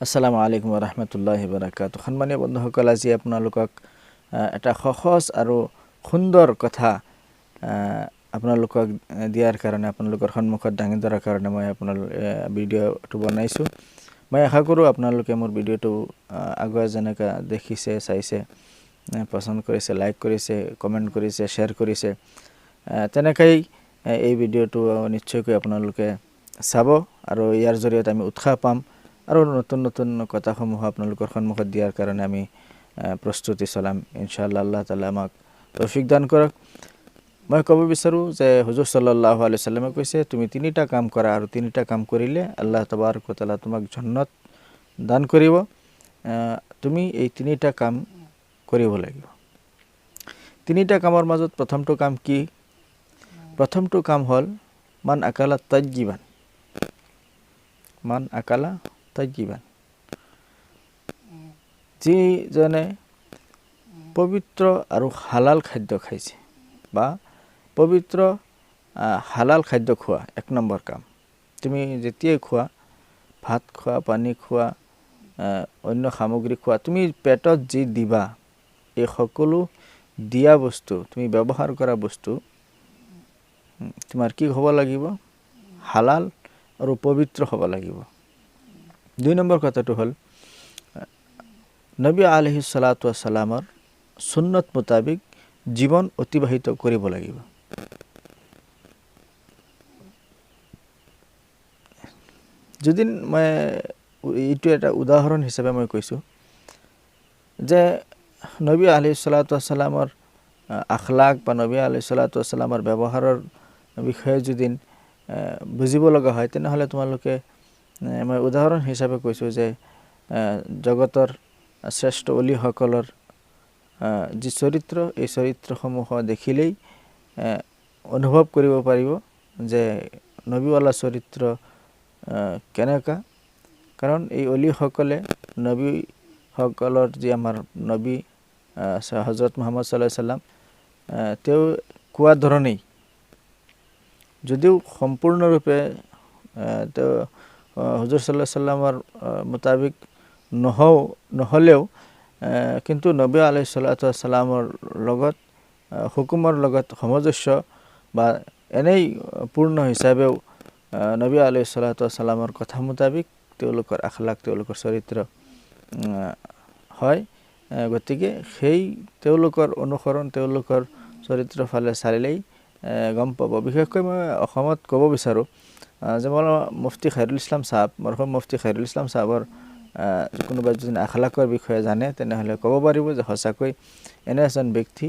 আসসালামু আলাইকুম ৰহমতুল্লাহি বাৰাকাতুহু। সন্মানীয় বন্ধুসকল, আজি আপোনালোকক এটা সহজ আৰু সুন্দৰ কথা আপোনালোকক দিয়াৰ কাৰণে, আপোনালোকৰ সন্মুখত দাঙি ধৰাৰ কাৰণে মই ভিডিঅ'টো বনাইছোঁ। মই আশা কৰোঁ আপোনালোকে মোৰ ভিডিঅ'টো আগুৱাই যেনেকৈ দেখিছে, চাইছে, পচন্দ কৰিছে, লাইক কৰিছে, কমেণ্ট কৰিছে, শ্বেয়াৰ কৰিছে, তেনেকৈ এই ভিডিঅ'টো নিশ্চয়কৈ আপোনালোকে চাব আৰু ইয়াৰ জৰিয়তে আমি উৎসাহ পাম আৰু নতুন নতুন কথাসমূহ আপোনালোকৰ সন্মুখত দিয়াৰ কাৰণে আমি প্ৰস্তুতি চলাম। ইনশাআল্লাহ আল্লাহ তাআলা আমাক তৌফিক দান কৰক। মই ক'ব বিচাৰোঁ যে হুজুৰ সাল্লাল্লাহু আলাইহি ওয়াসাল্লামে কৈছে, তুমি তিনিটা কাম কৰা আৰু তিনিটা কাম কৰিলে আল্লাহ তাবাৰক ওয়া তাআলা তোমাক জান্নাত দান কৰিব। তুমি এই তিনিটা কাম কৰিব লাগিব। তিনিটা কামৰ মাজত প্ৰথমটো কাম কি? প্ৰথমটো কাম হ'ল মান আকালা তাজ্জিবান। মান আকালা তাজ্জিবান, যিজনে পবিত্ৰ আৰু হালাল খাদ্য খাইছে বা পবিত্ৰ হালাল খাদ্য খোৱা এক নম্বৰ কাম। তুমি যেতিয়াই খোৱা, ভাত খোৱা, পানী খোৱা, অন্য সামগ্ৰী খোৱা, তুমি পেটত যি দিবা, এই সকলো দিয়া বস্তু, তুমি ব্যৱহাৰ কৰা বস্তু তোমাৰ কি হ'ব লাগিব? হালাল আৰু পবিত্ৰ হ'ব লাগিব। দুই নম্বৰ কথাটো হ'ল নবী আলাইহিছ সালাতু ওয়াস সালামৰ সুন্নত মোতাবিক জীৱন অতিবাহিত কৰিব লাগিব। যদি মই এইটো এটা উদাহৰণ হিচাপে মই কৈছোঁ যে নবী আলাইহিছ সালাতু ওয়াস সালামৰ আখলাক বা নবী আলাইহিছ সালাতু ওয়াস সালামৰ ব্যৱহাৰৰ বিষয়ে যদি বুজিব লগা হয়, তেনেহ'লে তোমালোকে, মই উদাহৰণ হিচাপে কৈছোঁ যে জগতৰ শ্ৰেষ্ঠ অলিসকলৰ যি চৰিত্ৰ, এই চৰিত্ৰসমূহ দেখিলেই অনুভৱ কৰিব পাৰিব যে নবীৱালা চৰিত্ৰ কেনেকুৱা। কাৰণ এই অলিসকলে নবীসকলৰ যি আমাৰ নবী হজৰত মুহাম্মদ সাল্লাল্লাহু আলাইহি সাল্লাম, তেওঁ কোৱা ধৰণেই, যদিও সম্পূৰ্ণৰূপে তেওঁ হুজুৰ সাল্লাল্লাহু আলাইহি সাল্লামৰ মোতাবিক নহ'লেও, কিন্তু নবী আলাইহিছ সালাতু ওয়াস সালামৰ লগত, হুকুমৰ লগত সামঞ্জস্য বা এনেই পূৰ্ণ হিচাপেও নবী আলাইহিছ সালাতু ওয়াস সালামৰ কথা মোতাবিক তেওঁলোকৰ আখলাক, তেওঁলোকৰ চৰিত্ৰ হয়। গতিকে সেই তেওঁলোকৰ অনুসৰণ, তেওঁলোকৰ চৰিত্ৰৰ ফালে চালিলেই গম পাব। বিশেষকৈ মই অসমত ক'ব বিচাৰোঁ যে মুফতি খাইৰুল ইছলাম চাহাব, মৰহুম মুফতি খাইৰুল ইছলাম চাহাবৰ কোনোবাই যদি আখলাকৰ বিষয়ে জানে, তেনেহ'লে ক'ব পাৰিব যে সঁচাকৈ এনে এজন ব্যক্তি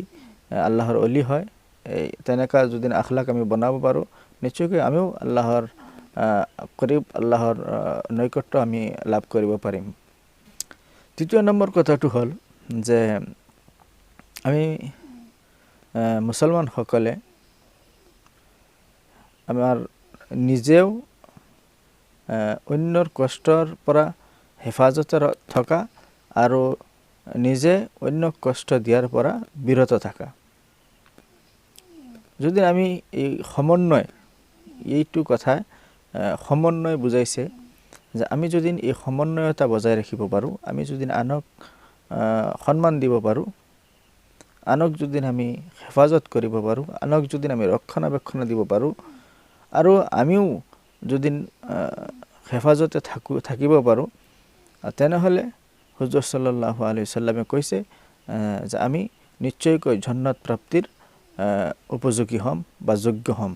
আল্লাহৰ অলি হয়। এই তেনেকুৱা যদি আখলাক আমি বনাব পাৰোঁ, নিশ্চয়কৈ আমিও আল্লাহৰ আল্লাহৰ নৈকট্য আমি লাভ কৰিব পাৰিম। তৃতীয় নম্বৰ কথাটো হ'ল যে আমি মুছলমানসকলে আমাৰ নিজেও অন্যৰ কষ্টৰ পৰা হেফাজতে থকা আৰু নিজে অন্যক কষ্ট দিয়াৰ পৰা বিৰত থকা। যদি আমি এই সমন্বয়, এইটো কথা সমন্বয় বুজাইছে যে আমি যদি এই সমন্বয়তা বজাই ৰাখিব পাৰোঁ, আমি যদি আনক সন্মান দিব পাৰোঁ, আনক যদি আমি হেফাজত কৰিব পাৰোঁ, আনক যদি আমি ৰক্ষণাবেক্ষণ দিব পাৰোঁ, আৰু আমিও যদি হেফাজতে থাকিব পাৰোঁ, তেনেহ'লে হুজুৰ সাল্লাল্লাহু আলাইহি ওয়াসাল্লামে কৈছে যে আমি নিশ্চয়কৈ জান্নাত প্ৰাপ্তিৰ উপযোগী হ'ম বা যোগ্য হ'ম।